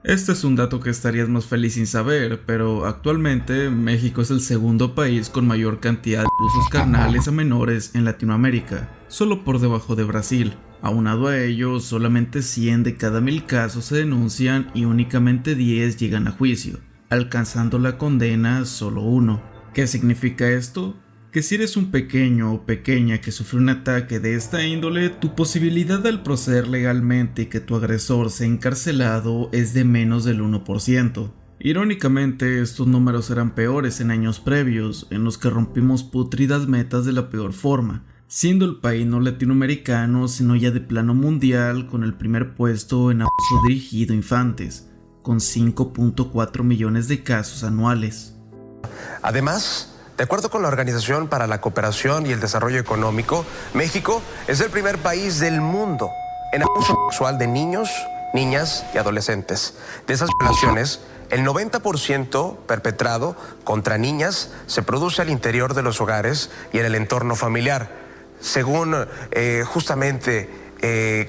Este es un dato que estarías más feliz sin saber, pero actualmente México es el segundo país con mayor cantidad de abusos carnales a menores en Latinoamérica, solo por debajo de Brasil. Aunado a ello, solamente 100 de cada 1000 casos se denuncian y únicamente 10 llegan a juicio, alcanzando la condena solo uno. ¿Qué significa esto? Que si eres un pequeño o pequeña que sufre un ataque de esta índole, tu posibilidad al proceder legalmente y que tu agresor sea encarcelado es de menos del 1%. Irónicamente, estos números eran peores en años previos, en los que rompimos pútridas metas de la peor forma, siendo el país no latinoamericano, sino ya de plano mundial, con el primer puesto en abuso dirigido a infantes, con 5.4 millones de casos anuales. Además, de acuerdo con la Organización para la Cooperación y el Desarrollo Económico, México es el primer país del mundo en abuso sexual de niños, niñas y adolescentes. De esas violaciones, el 90% perpetrado contra niñas se produce al interior de los hogares y en el entorno familiar. Según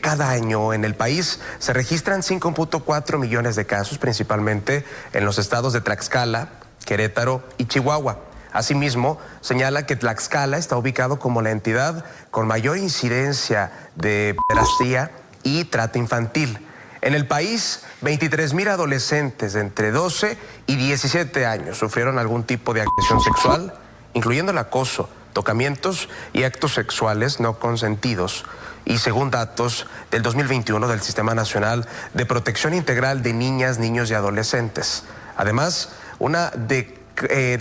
cada año en el país se registran 5.4 millones de casos, principalmente en los estados de Tlaxcala, Querétaro y Chihuahua. Asimismo, señala que Tlaxcala está ubicado como la entidad con mayor incidencia de pederastia y trata infantil. En el país, 23,000 adolescentes de entre 12 y 17 años sufrieron algún tipo de agresión sexual, incluyendo el acoso, tocamientos y actos sexuales no consentidos. Y según datos del 2021 del Sistema Nacional de Protección Integral de Niñas, Niños y Adolescentes. Además, una de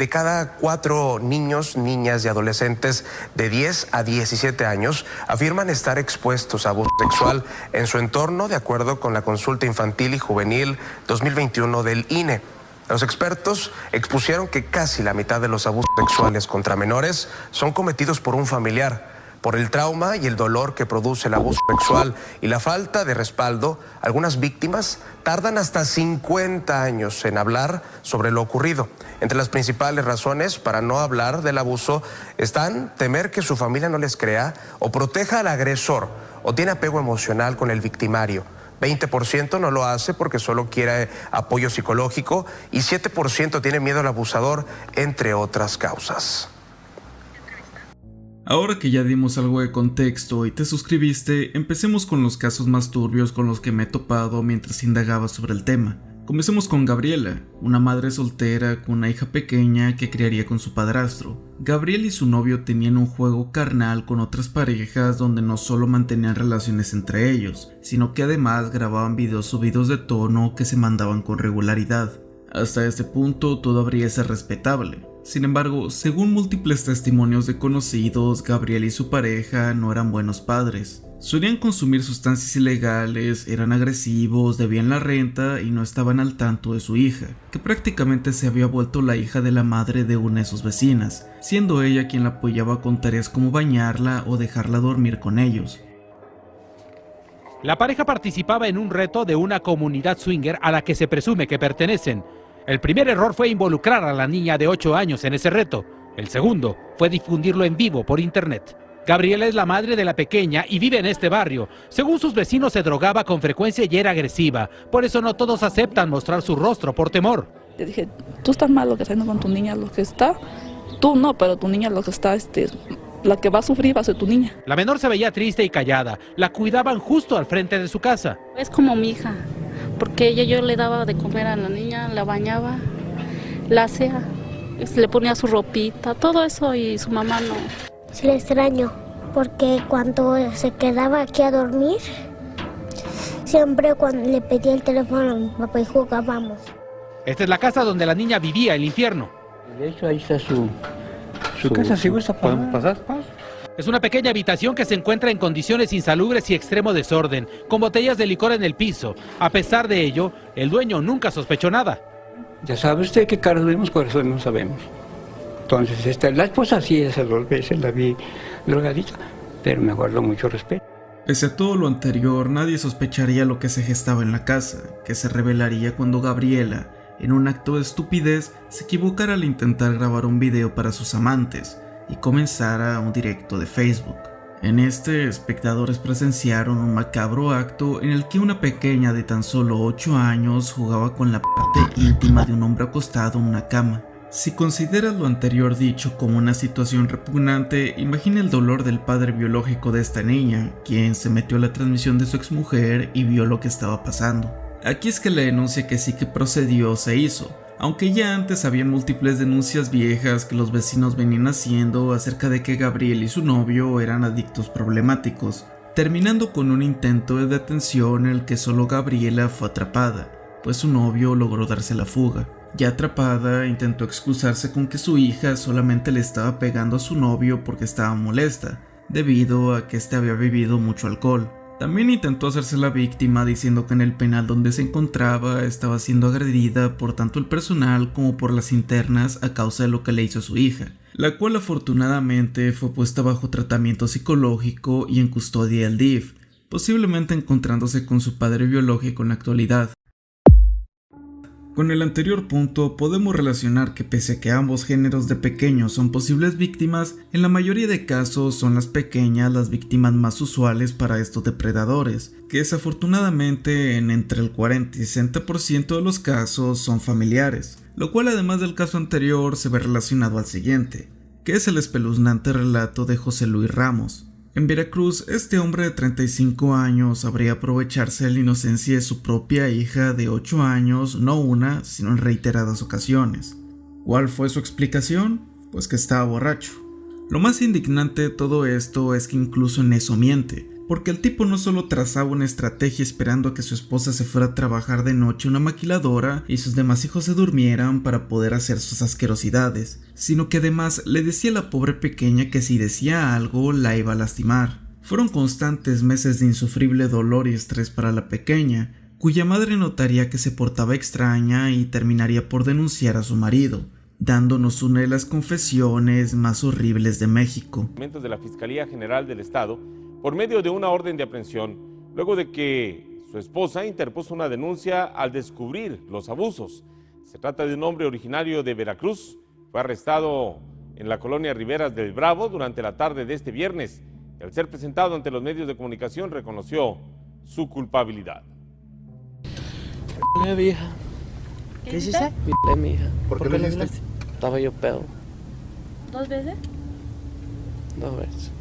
cada 4 niños, niñas y adolescentes de 10 a 17 años afirman estar expuestos a abuso sexual en su entorno, de acuerdo con la Consulta Infantil y Juvenil 2021 del INE. Los expertos expusieron que casi la mitad de los abusos sexuales contra menores son cometidos por un familiar. Por el trauma y el dolor que produce el abuso sexual y la falta de respaldo, algunas víctimas tardan hasta 50 años en hablar sobre lo ocurrido. Entre las principales razones para no hablar del abuso están temer que su familia no les crea o proteja al agresor o tiene apego emocional con el victimario. 20% no lo hace porque solo quiere apoyo psicológico y 7% tiene miedo al abusador, entre otras causas. Ahora que ya dimos algo de contexto y te suscribiste, empecemos con los casos más turbios con los que me he topado mientras indagaba sobre el tema. Comencemos con Gabriela, una madre soltera con una hija pequeña que criaría con su padrastro. Gabriela y su novio tenían un juego carnal con otras parejas donde no solo mantenían relaciones entre ellos, sino que además grababan videos subidos de tono que se mandaban con regularidad. Hasta este punto todo habría ser respetable. Sin embargo, según múltiples testimonios de conocidos, Gabriel y su pareja no eran buenos padres. Solían consumir sustancias ilegales, eran agresivos, debían la renta y no estaban al tanto de su hija, que prácticamente se había vuelto la hija de la madre de una de sus vecinas, siendo ella quien la apoyaba con tareas como bañarla o dejarla dormir con ellos. La pareja participaba en un reto de una comunidad swinger a la que se presume que pertenecen. El primer error fue involucrar a la niña de 8 años en ese reto. El segundo fue difundirlo en vivo por internet. Gabriela es la madre de la pequeña y vive en este barrio. Según sus vecinos, se drogaba con frecuencia y era agresiva. Por eso no todos aceptan mostrar su rostro por temor. Le dije, tú estás mal lo que está haciendo con tu niña, lo que está, tú no, pero tu niña lo que está, la que va a sufrir va a ser tu niña. La menor se veía triste y callada. La cuidaban justo al frente de su casa. Es como mi hija, porque yo le daba de comer a la niña, la bañaba, la hacía, le ponía su ropita, todo eso y su mamá no. Sí le extraño, porque cuando se quedaba aquí a dormir, siempre cuando le pedía el teléfono a mi papá y jugábamos. Esta es la casa donde la niña vivía el infierno. De hecho, ahí está su casa, si gusta, ¿podemos pasar? Es una pequeña habitación que se encuentra en condiciones insalubres y extremo desorden, con botellas de licor en el piso. A pesar de ello, el dueño nunca sospechó nada. Ya sabe usted qué caras vemos, por eso no sabemos. Entonces, la esposa sí, esa 2 veces la vi drogadita, pero me guardo mucho respeto. Pese a todo lo anterior, nadie sospecharía lo que se gestaba en la casa, que se revelaría cuando Gabriela, en un acto de estupidez, se equivocara al intentar grabar un video para sus amantes y comenzara un directo de Facebook. En este, espectadores presenciaron un macabro acto en el que una pequeña de tan solo 8 años jugaba con la parte íntima de un hombre acostado en una cama. Si consideras lo anterior dicho como una situación repugnante, imagina el dolor del padre biológico de esta niña, quien se metió a la transmisión de su exmujer y vio lo que estaba pasando. Aquí es que la denuncia que sí que procedió se hizo, aunque ya antes había múltiples denuncias viejas que los vecinos venían haciendo acerca de que Gabriel y su novio eran adictos problemáticos, terminando con un intento de detención en el que solo Gabriela fue atrapada, pues su novio logró darse la fuga. Ya atrapada, intentó excusarse con que su hija solamente le estaba pegando a su novio porque estaba molesta, debido a que este había bebido mucho alcohol. También intentó hacerse la víctima diciendo que en el penal donde se encontraba estaba siendo agredida por tanto el personal como por las internas a causa de lo que le hizo a su hija, la cual afortunadamente fue puesta bajo tratamiento psicológico y en custodia del DIF, posiblemente encontrándose con su padre biológico en la actualidad. Con el anterior punto podemos relacionar que pese a que ambos géneros de pequeños son posibles víctimas, en la mayoría de casos son las pequeñas las víctimas más usuales para estos depredadores, que desafortunadamente en entre el 40 y 60% de los casos son familiares, lo cual además del caso anterior se ve relacionado al siguiente, que es el espeluznante relato de José Luis Ramos. En Veracruz, este hombre de 35 años habría aprovecharse de la inocencia de su propia hija de 8 años, no una, sino en reiteradas ocasiones. ¿Cuál fue su explicación? Pues que estaba borracho. Lo más indignante de todo esto es que incluso en eso miente, porque el tipo no solo trazaba una estrategia esperando a que su esposa se fuera a trabajar de noche a una maquiladora y sus demás hijos se durmieran para poder hacer sus asquerosidades, sino que además le decía a la pobre pequeña que si decía algo la iba a lastimar. Fueron constantes meses de insufrible dolor y estrés para la pequeña, cuya madre notaría que se portaba extraña y terminaría por denunciar a su marido, dándonos una de las confesiones más horribles de México. De la Fiscalía General del Estado, por medio de una orden de aprehensión, luego de que su esposa interpuso una denuncia al descubrir los abusos. Se trata de un hombre originario de Veracruz, fue arrestado en la colonia Riberas del Bravo durante la tarde de este viernes. Al ser presentado ante los medios de comunicación, reconoció su culpabilidad. Mi hija. ¿Qué hiciste? Mi hija. ¿Por qué le hiciste? Estaba yo pedo. ¿2 veces? 2 veces.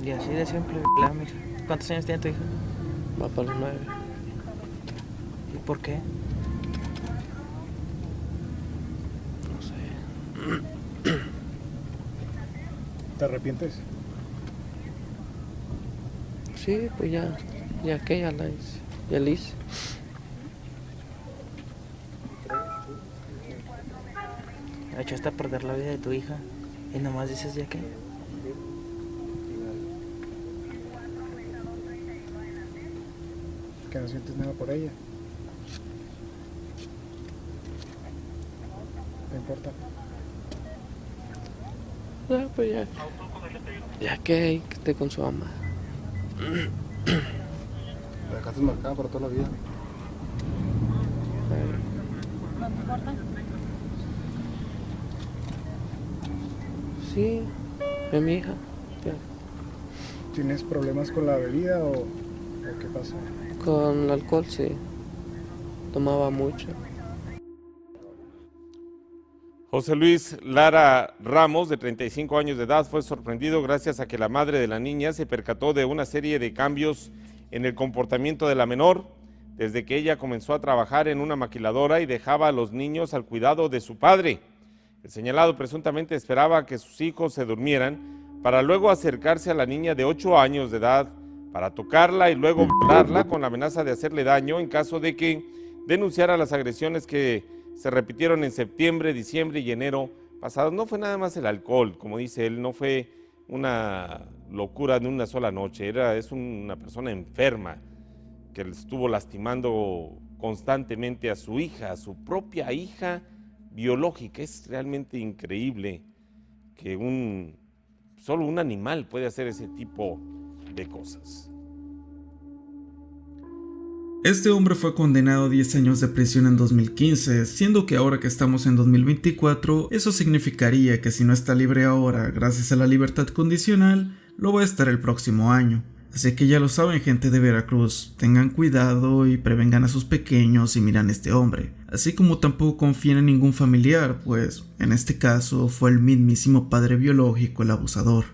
Y así de siempre, mija. ¿Cuántos años tiene tu hija? Va para los 9. ¿Y por qué? No sé. ¿Te arrepientes? Sí, pues ya la hice. Ya la hice. Echaste a perder la vida de tu hija y nomás dices ya qué. Que no sientes nada por ella. ¿Te importa? No, pues ya que esté con su mamá. La dejaste marcada para toda la vida. ¿No te importa? Sí, es mi hija. Ya. ¿Tienes problemas con la bebida o qué pasó? Con el alcohol, sí. Tomaba mucho. José Luis Lara Ramos, de 35 años de edad, fue sorprendido gracias a que la madre de la niña se percató de una serie de cambios en el comportamiento de la menor, desde que ella comenzó a trabajar en una maquiladora y dejaba a los niños al cuidado de su padre. El señalado presuntamente esperaba que sus hijos se durmieran para luego acercarse a la niña de 8 años de edad para tocarla y luego violarla con la amenaza de hacerle daño en caso de que denunciara las agresiones que se repitieron en septiembre, diciembre y enero pasados. No fue nada más el alcohol, como dice él, no fue una locura de una sola noche, es una persona enferma que le estuvo lastimando constantemente a su hija, a su propia hija biológica. Es realmente increíble que solo un animal puede hacer ese tipo de cosas. Este hombre fue condenado a 10 años de prisión en 2015, siendo que ahora que estamos en 2024, eso significaría que si no está libre ahora gracias a la libertad condicional, lo va a estar el próximo año. Así que ya lo saben, gente de Veracruz, tengan cuidado y prevengan a sus pequeños si miran a este hombre. Así como tampoco confíen en ningún familiar, pues en este caso fue el mismísimo padre biológico el abusador.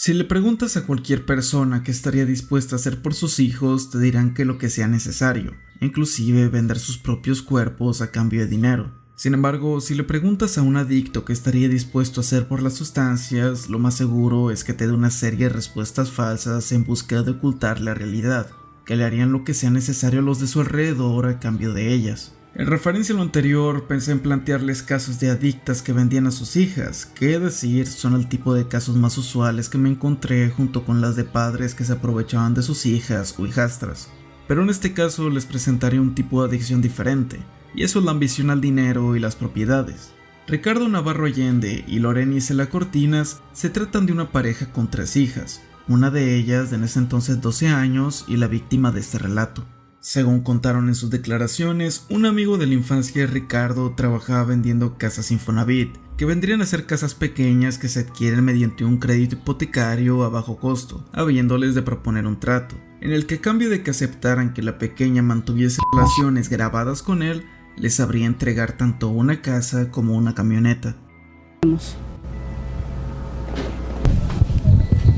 Si le preguntas a cualquier persona qué estaría dispuesta a hacer por sus hijos, te dirán que lo que sea necesario, inclusive vender sus propios cuerpos a cambio de dinero. Sin embargo, si le preguntas a un adicto qué estaría dispuesto a hacer por las sustancias, lo más seguro es que te dé una serie de respuestas falsas en búsqueda de ocultar la realidad, que le harían lo que sea necesario a los de su alrededor a cambio de ellas. En referencia a lo anterior, pensé en plantearles casos de adictas que vendían a sus hijas, que decir, son el tipo de casos más usuales que me encontré junto con las de padres que se aprovechaban de sus hijas o hijastras. Pero en este caso les presentaré un tipo de adicción diferente, y eso es la ambición al dinero y las propiedades. Ricardo Navarro Allende y Lorena Isela Cortinas se tratan de una pareja con 3 hijas, una de ellas de en ese entonces 12 años y la víctima de este relato. Según contaron en sus declaraciones, un amigo de la infancia de Ricardo trabajaba vendiendo casas Infonavit, que vendrían a ser casas pequeñas que se adquieren mediante un crédito hipotecario a bajo costo, habiéndoles de proponer un trato, en el que a cambio de que aceptaran que la pequeña mantuviese relaciones grabadas con él, les habría entregar tanto una casa como una camioneta.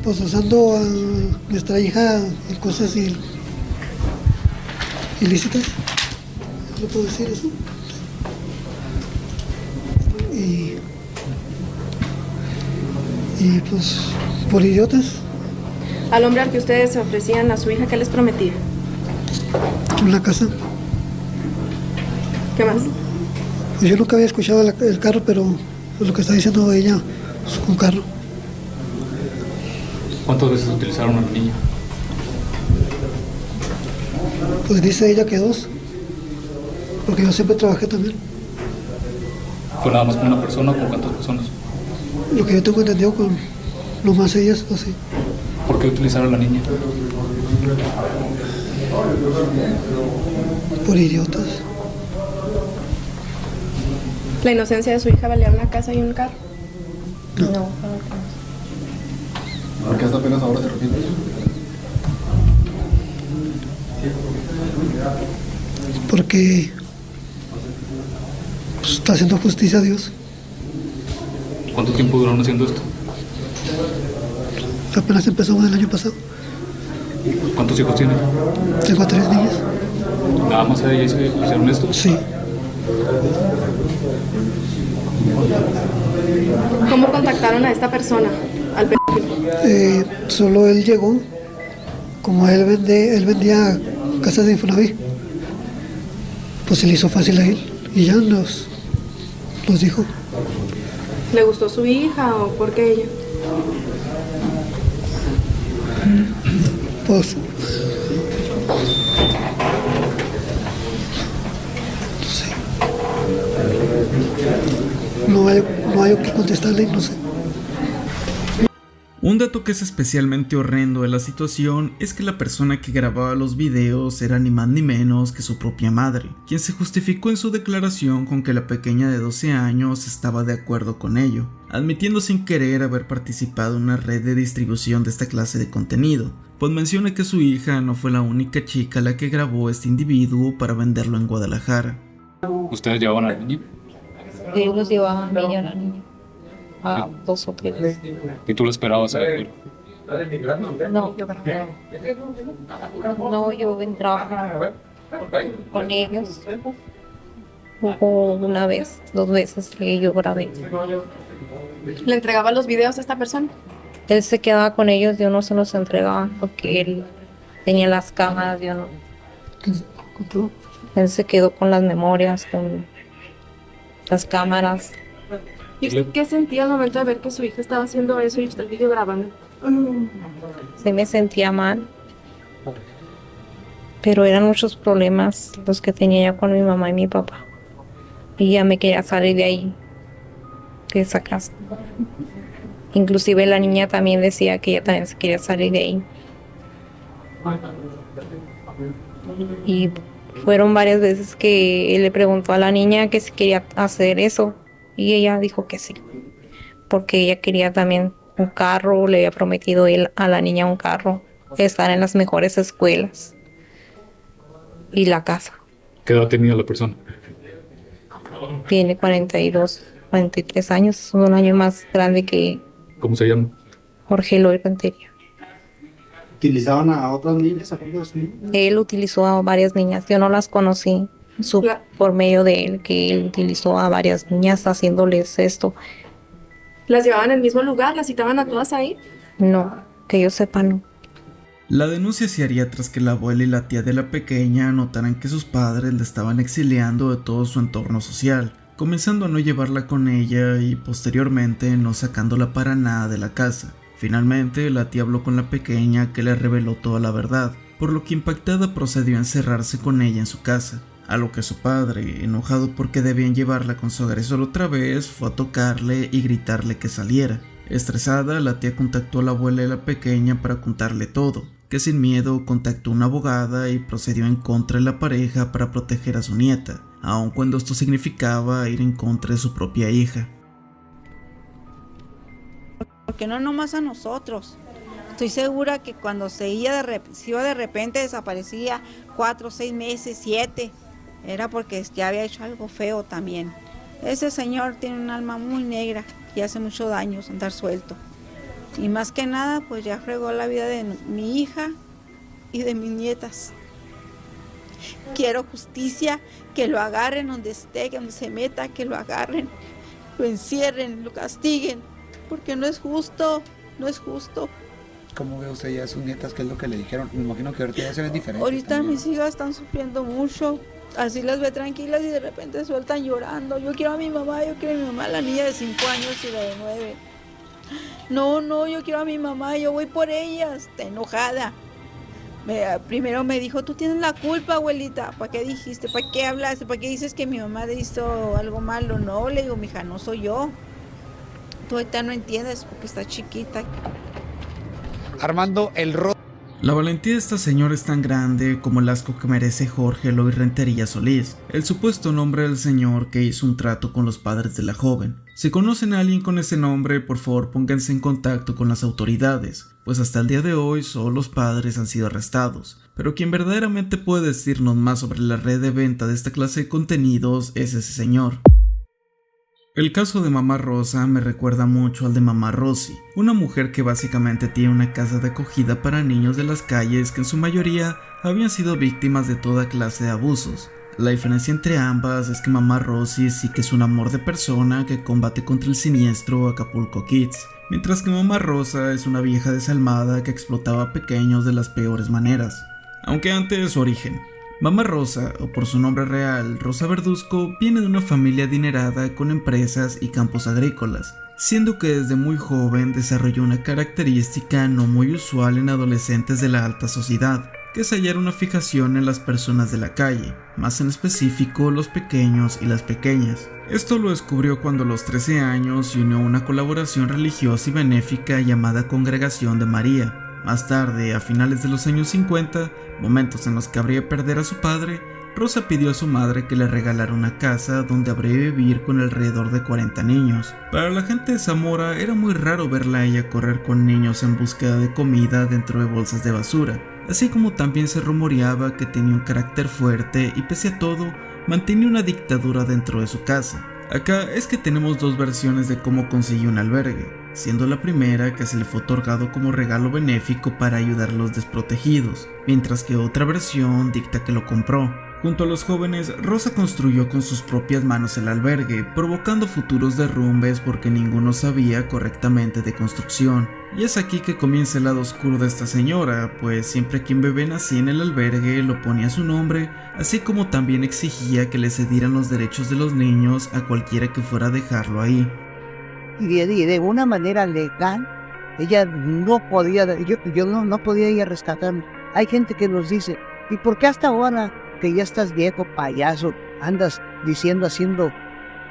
Pues usando a nuestra hija en cosas ilícitas, ¿no puedo decir eso? Y pues por idiotas. Al hombre al que ustedes se ofrecían a su hija, ¿qué les prometía? Una casa. ¿Qué más? Pues yo nunca había escuchado el carro, pero lo que está diciendo ella es un carro. ¿Cuántas veces utilizaron a la niña? Pues dice ella que 2, porque yo siempre trabajé también. ¿Fue nada más con una persona o con cuántas personas? Lo que yo tengo entendido con lo más ellas, así. ¿Por qué utilizaron a la niña? Por idiotas. ¿La inocencia de su hija valía una casa y un carro? No. ¿Por qué hasta apenas ahora te arrepientes? Porque pues, está haciendo justicia a Dios. ¿Cuánto tiempo duraron haciendo esto? Apenas empezamos el año pasado. ¿Cuántos hijos tienen? Tengo a 3 niñas. ¿Nada más a ellas hicieron esto? Sí. ¿Cómo contactaron a esta persona? Al Solo él llegó, como él vendía casas de Infonavit, pues se le hizo fácil a él y ya nos dijo. ¿Le gustó su hija o por qué ella? Pues no hay que contestarle, no sé. Un dato que es especialmente horrendo de la situación es que la persona que grababa los videos era ni más ni menos que su propia madre, quien se justificó en su declaración con que la pequeña de 12 años estaba de acuerdo con ello, admitiendo sin querer haber participado en una red de distribución de esta clase de contenido, pues menciona que su hija no fue la única chica la que grabó este individuo para venderlo en Guadalajara. ¿Ustedes llevaban al niño? Ellos llevaban a la niña. A 2 o 3. ¿Y tú lo esperabas a ver? No, yo entraba con ellos. Hubo una vez, 2 veces que yo grabé. ¿Le entregaba los videos a esta persona? Él se quedaba con ellos, yo no se los entregaba porque él tenía las cámaras, yo no. Él se quedó con las memorias, con las cámaras. ¿Y usted qué sentía al momento de ver que su hija estaba haciendo eso y usted video grabando? Sí me sentía mal, pero eran muchos problemas los que tenía yo con mi mamá y mi papá. Y ya me quería salir de ahí, de esa casa. Inclusive la niña también decía que ella también se quería salir de ahí. Y fueron varias veces que él le preguntó a la niña que si quería hacer eso y ella dijo que sí, porque ella quería también un carro, le había prometido él a la niña un carro, estar en las mejores escuelas y la casa. ¿Qué edad tenía la persona? Tiene 42, 43 años, es un año más grande que ¿Cómo se llama? Jorge Eloy Rentería. ¿Utilizaban a otras niñas? Él utilizó a varias niñas, yo no las conocí por medio de él, que él utilizó a varias niñas haciéndoles esto. ¿Las llevaban al mismo lugar? ¿Las citaban a todas ahí? No, que yo sepa no. La denuncia se haría tras que la abuela y la tía de la pequeña notaran que sus padres la estaban exiliando de todo su entorno social, comenzando a no llevarla con ella y posteriormente no sacándola para nada de la casa. Finalmente, la tía habló con la pequeña que le reveló toda la verdad, por lo que impactada procedió a encerrarse con ella en su casa, a lo que su padre, enojado porque debían llevarla con su agresor otra vez, fue a tocarle y gritarle que saliera. Estresada, la tía contactó a la abuela de la pequeña para contarle todo, que sin miedo contactó a una abogada y procedió en contra de la pareja para proteger a su nieta, aun cuando esto significaba ir en contra de su propia hija. Porque no nomás a nosotros. Estoy segura que cuando se iba de repente desaparecía 4, 6 meses, 7, era porque ya había hecho algo feo también. Ese señor tiene un alma muy negra y hace mucho daño andar suelto. Y más que nada, pues ya fregó la vida de mi hija y de mis nietas. Quiero justicia, que lo agarren donde esté, que donde se meta, que lo agarren, lo encierren, lo castiguen, porque no es justo, no es justo. ¿Cómo ve usted ya a sus nietas? ¿Qué es lo que le dijeron? Me imagino que ahorita ya se ven diferentes. Ahorita también. mis hijas están sufriendo mucho, así las ve tranquilas y de repente sueltan llorando. Yo quiero a mi mamá, la niña de 5 años y la de 9. No, yo quiero a mi mamá, yo voy por ellas, está enojada. Primero me dijo, tú tienes la culpa, abuelita. ¿Para qué dijiste? ¿Para qué hablaste? ¿Para qué dices que mi mamá le hizo algo malo? No, le digo, mija, no soy yo. Tú ahorita no entiendes porque está chiquita. Armando el Ro... La valentía de esta señora es tan grande como el asco que merece Jorge Eloy Rentería Solís, el supuesto nombre del señor que hizo un trato con los padres de la joven. Si conocen a alguien con ese nombre, por favor pónganse en contacto con las autoridades, pues hasta el día de hoy solo los padres han sido arrestados. Pero quien verdaderamente puede decirnos más sobre la red de venta de esta clase de contenidos es ese señor. El caso de Mamá Rosa me recuerda mucho al de Mamá Rosy, una mujer que básicamente tiene una casa de acogida para niños de las calles que en su mayoría habían sido víctimas de toda clase de abusos. La diferencia entre ambas es que Mamá Rosy sí que es un amor de persona que combate contra el siniestro Acapulco Kids, mientras que Mamá Rosa es una vieja desalmada que explotaba a pequeños de las peores maneras. Aunque antes de su origen, Mamá Rosa, o por su nombre real, Rosa Verduzco, viene de una familia adinerada con empresas y campos agrícolas, siendo que desde muy joven desarrolló una característica no muy usual en adolescentes de la alta sociedad, que es hallar una fijación en las personas de la calle, más en específico los pequeños y las pequeñas. Esto lo descubrió cuando a los 13 años se unió a una colaboración religiosa y benéfica llamada Congregación de María. Más tarde, a finales de los años 50, momentos en los que habría de perder a su padre, Rosa pidió a su madre que le regalara una casa donde habría de vivir con alrededor de 40 niños. Para la gente de Zamora era muy raro verla a ella correr con niños en búsqueda de comida dentro de bolsas de basura, así como también se rumoreaba que tenía un carácter fuerte y pese a todo, mantenía una dictadura dentro de su casa. Acá es que tenemos dos versiones de cómo consiguió un albergue, siendo la primera que se le fue otorgado como regalo benéfico para ayudar a los desprotegidos, mientras que otra versión dicta que lo compró. Junto a los jóvenes, Rosa construyó con sus propias manos el albergue, provocando futuros derrumbes porque ninguno sabía correctamente de construcción. Y es aquí que comienza el lado oscuro de esta señora, pues siempre que un bebé nacía en el albergue lo ponía a su nombre, así como también exigía que le cedieran los derechos de los niños a cualquiera que fuera a dejarlo ahí. Y de una manera legal, ella no podía, yo no podía ir a rescatarme. Hay gente que nos dice, ¿y por qué hasta ahora que ya estás viejo, payaso, andas diciendo, haciendo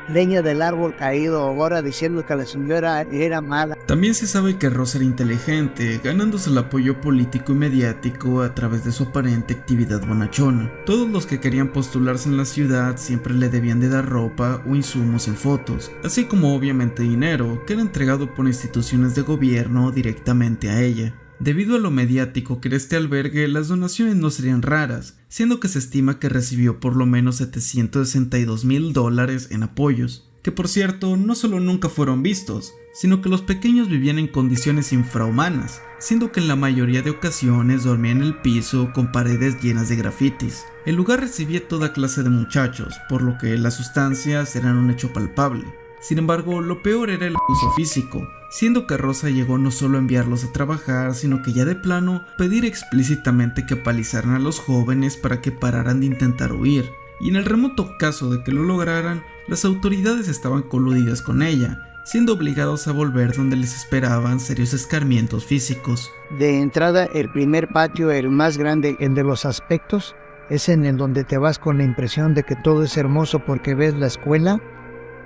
leña del árbol caído, ahora diciendo que la señora era mala. También se sabe que Rosa era inteligente, ganándose el apoyo político y mediático a través de su aparente actividad bonachona. Todos los que querían postularse en la ciudad siempre le debían de dar ropa o insumos en fotos, así como obviamente dinero, que era entregado por instituciones de gobierno directamente a ella. Debido a lo mediático que era este albergue, las donaciones no serían raras, siendo que se estima que recibió por lo menos $762,000 en apoyos, que por cierto no solo nunca fueron vistos, sino que los pequeños vivían en condiciones infrahumanas, siendo que en la mayoría de ocasiones dormían en el piso con paredes llenas de grafitis. El lugar recibía toda clase de muchachos, por lo que las sustancias eran un hecho palpable. Sin embargo, lo peor era el abuso físico, siendo que Rosa llegó no solo a enviarlos a trabajar, sino que ya de plano pedir explícitamente que palizaran a los jóvenes para que pararan de intentar huir, y en el remoto caso de que lo lograran, las autoridades estaban coludidas con ella, siendo obligados a volver donde les esperaban serios escarmientos físicos. De entrada, el primer patio, el más grande, el de los aspectos, es en el donde te vas con la impresión de que todo es hermoso porque ves la escuela,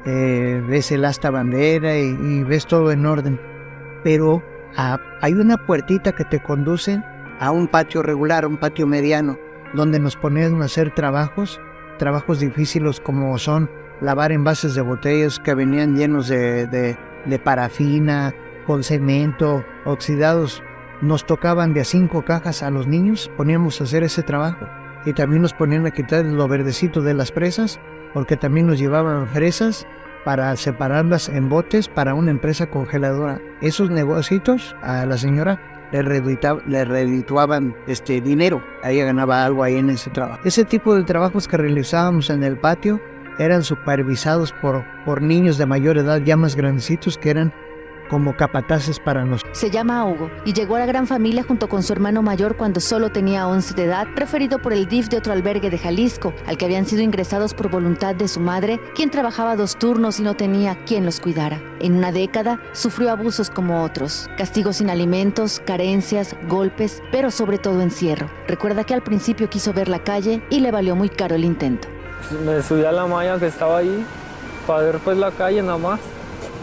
ves el asta bandera y ves todo en orden, pero hay una puertita que te conduce a un patio regular, un patio mediano, donde nos ponían a hacer trabajos difíciles como son lavar envases de botellas que venían llenos de parafina, con cemento, oxidados. Nos tocaban de a 5 cajas a los niños, poníamos a hacer ese trabajo, y también nos ponían a quitar lo verdecito de las fresas, porque también nos llevaban fresas para separarlas en botes para una empresa congeladora. Esos negocios a la señora le redituaban dinero. Ella ganaba algo ahí en ese trabajo. Ese tipo de trabajos que realizábamos en el patio eran supervisados por niños de mayor edad, ya más grandecitos, que eran como capataces para nosotros. Se llama Hugo y llegó a la gran familia junto con su hermano mayor cuando solo tenía 11 de edad, referido por el DIF de otro albergue de Jalisco, al que habían sido ingresados por voluntad de su madre, quien trabajaba 2 turnos y no tenía quien los cuidara. En una década sufrió abusos como otros, castigos sin alimentos, carencias, golpes, pero sobre todo encierro. Recuerda que al principio quiso ver la calle y le valió muy caro el intento. Me subí a la malla que estaba ahí para ver pues la calle nada más.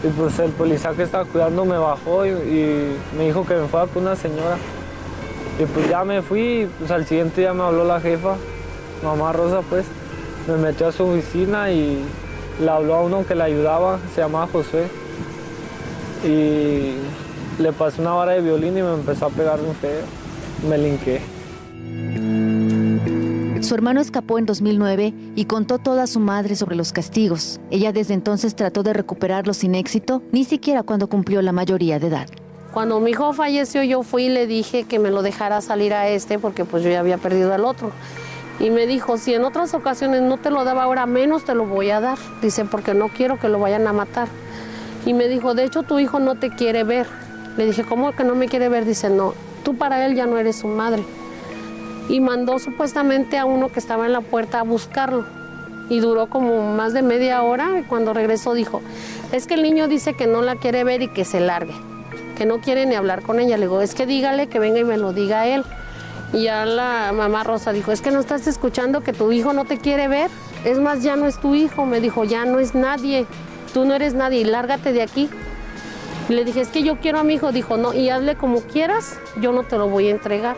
Y pues el policía que estaba cuidando me bajó y me dijo que me fuera con una señora. Y pues ya me fui y pues al siguiente día me habló la jefa, mamá Rosa pues. Me metió a su oficina y le habló a uno que le ayudaba, se llamaba José. Y le pasé una vara de violín y me empezó a pegar un feo. Me linqué. Su hermano escapó en 2009 y contó todo a su madre sobre los castigos. Ella desde entonces trató de recuperarlos sin éxito, ni siquiera cuando cumplió la mayoría de edad. Cuando mi hijo falleció, yo fui y le dije que me lo dejara salir a porque pues yo ya había perdido al otro. Y me dijo, si en otras ocasiones no te lo daba, ahora menos te lo voy a dar. Dice, porque no quiero que lo vayan a matar. Y me dijo, de hecho tu hijo no te quiere ver. Le dije, ¿cómo que no me quiere ver? Dice, no, tú para él ya no eres su madre. Y mandó supuestamente a uno que estaba en la puerta a buscarlo. Y duró como más de media hora y cuando regresó dijo, es que el niño dice que no la quiere ver y que se largue, que no quiere ni hablar con ella. Le digo, es que dígale que venga y me lo diga él. Y ya la mamá Rosa dijo, es que no estás escuchando que tu hijo no te quiere ver. Es más, ya no es tu hijo. Me dijo, ya no es nadie. Tú no eres nadie y lárgate de aquí. Y le dije, es que yo quiero a mi hijo. Dijo, no, y hazle como quieras, yo no te lo voy a entregar.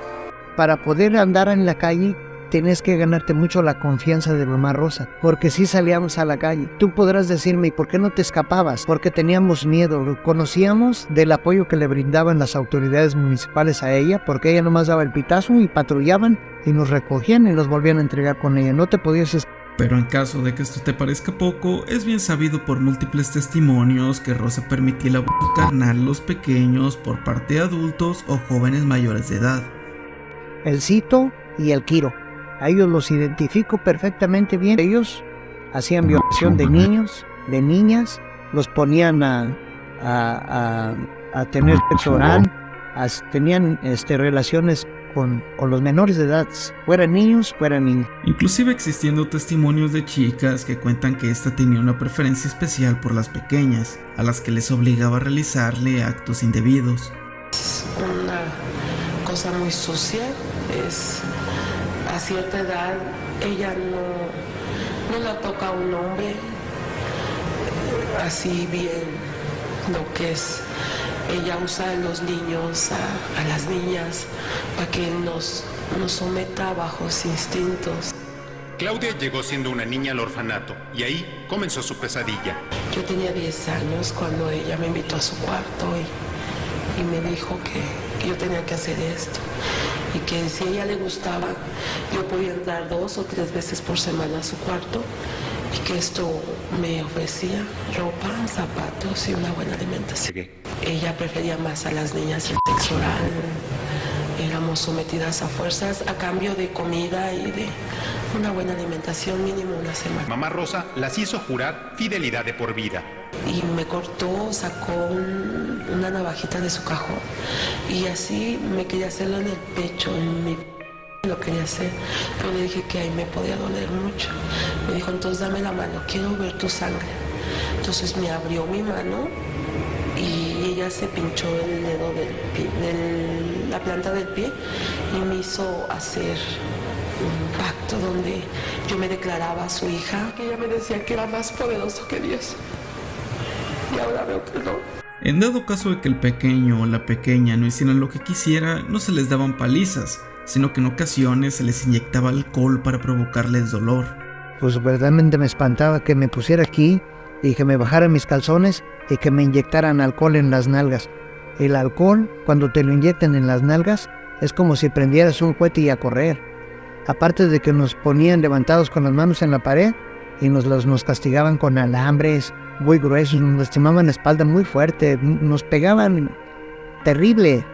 Para poder andar en la calle, tienes que ganarte mucho la confianza de mamá Rosa, porque si salíamos a la calle. Tú podrás decirme, ¿y por qué no te escapabas? Porque teníamos miedo, conocíamos del apoyo que le brindaban las autoridades municipales a ella, porque ella nomás daba el pitazo y patrullaban y nos recogían y nos volvían a entregar con ella. No te podías escapar. Pero en caso de que esto te parezca poco, es bien sabido por múltiples testimonios que Rosa permitía el abuso carnal a los pequeños por parte de adultos o jóvenes mayores de edad. El Cito y el Quiro, a ellos los identifico perfectamente bien. Ellos hacían violación de niños, de niñas, los ponían a tener sexo oral, tenían relaciones con los menores de edad, fueran niños, fueran niñas. Inclusive existiendo testimonios de chicas que cuentan que esta tenía una preferencia especial por las pequeñas, a las que les obligaba a realizarle actos indebidos. Una cosa muy sucia, a cierta edad ella no la toca a un hombre, así bien lo que es. Ella usa a los niños, a las niñas, para que nos someta bajo sus instintos. Claudia llegó siendo una niña al orfanato y ahí comenzó su pesadilla. Yo tenía 10 años cuando ella me invitó a su cuarto y me dijo que yo tenía que hacer esto y que si a ella le gustaba yo podía entrar 2 o 3 veces por semana a su cuarto y que esto me ofrecía ropa, zapatos y una buena alimentación. Ella prefería más a las niñas el sexo oral. Éramos sometidas a fuerzas a cambio de comida y de una buena alimentación, mínimo una semana. Mamá Rosa las hizo jurar fidelidad de por vida. Y me cortó, sacó una navajita de su cajón y así me quería hacerlo en el pecho, en mi lo quería hacer, pero le dije que ahí me podía doler mucho. Me dijo, entonces dame la mano, quiero ver tu sangre. Entonces me abrió mi mano y ella se pinchó el dedo del pie, la planta del pie y me hizo hacer un pacto donde yo me declaraba su hija, que ella me decía que era más poderoso que Dios. Y ahora veo que no. En dado caso de que el pequeño o la pequeña no hicieran lo que quisiera, no se les daban palizas, sino que en ocasiones se les inyectaba alcohol para provocarles dolor. Pues verdaderamente me espantaba que me pusiera aquí y que me bajaran mis calzones y que me inyectaran alcohol en las nalgas. El alcohol, cuando te lo inyectan en las nalgas, es como si prendieras un cohete y a correr. Aparte de que nos ponían levantados con las manos en la pared y nos castigaban con alambres muy gruesos, nos lastimaban la espalda muy fuerte, nos pegaban terrible.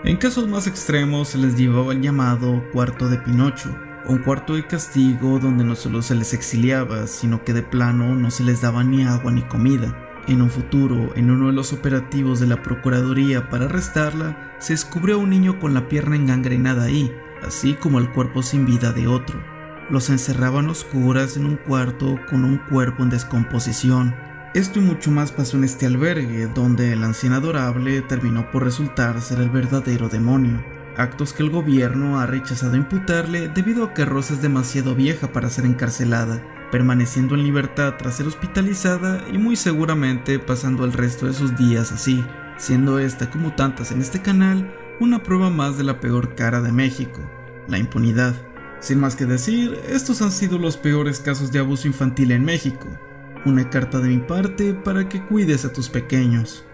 En casos más extremos se les llevaba el llamado cuarto de Pinocho, un cuarto de castigo donde no solo se les exiliaba, sino que de plano no se les daba ni agua ni comida. En un futuro, en uno de los operativos de la Procuraduría para arrestarla, se descubrió a un niño con la pierna engangrenada ahí, así como el cuerpo sin vida de otro. Los encerraban a oscuras en un cuarto con un cuerpo en descomposición. Esto y mucho más pasó en este albergue, donde la anciana adorable terminó por resultar ser el verdadero demonio. Actos que el gobierno ha rechazado imputarle debido a que Rosa es demasiado vieja para ser encarcelada, permaneciendo en libertad tras ser hospitalizada y muy seguramente pasando el resto de sus días así, siendo esta, como tantas en este canal, una prueba más de la peor cara de México, la impunidad. Sin más que decir, estos han sido los peores casos de abuso infantil en México. Una carta de mi parte para que cuides a tus pequeños.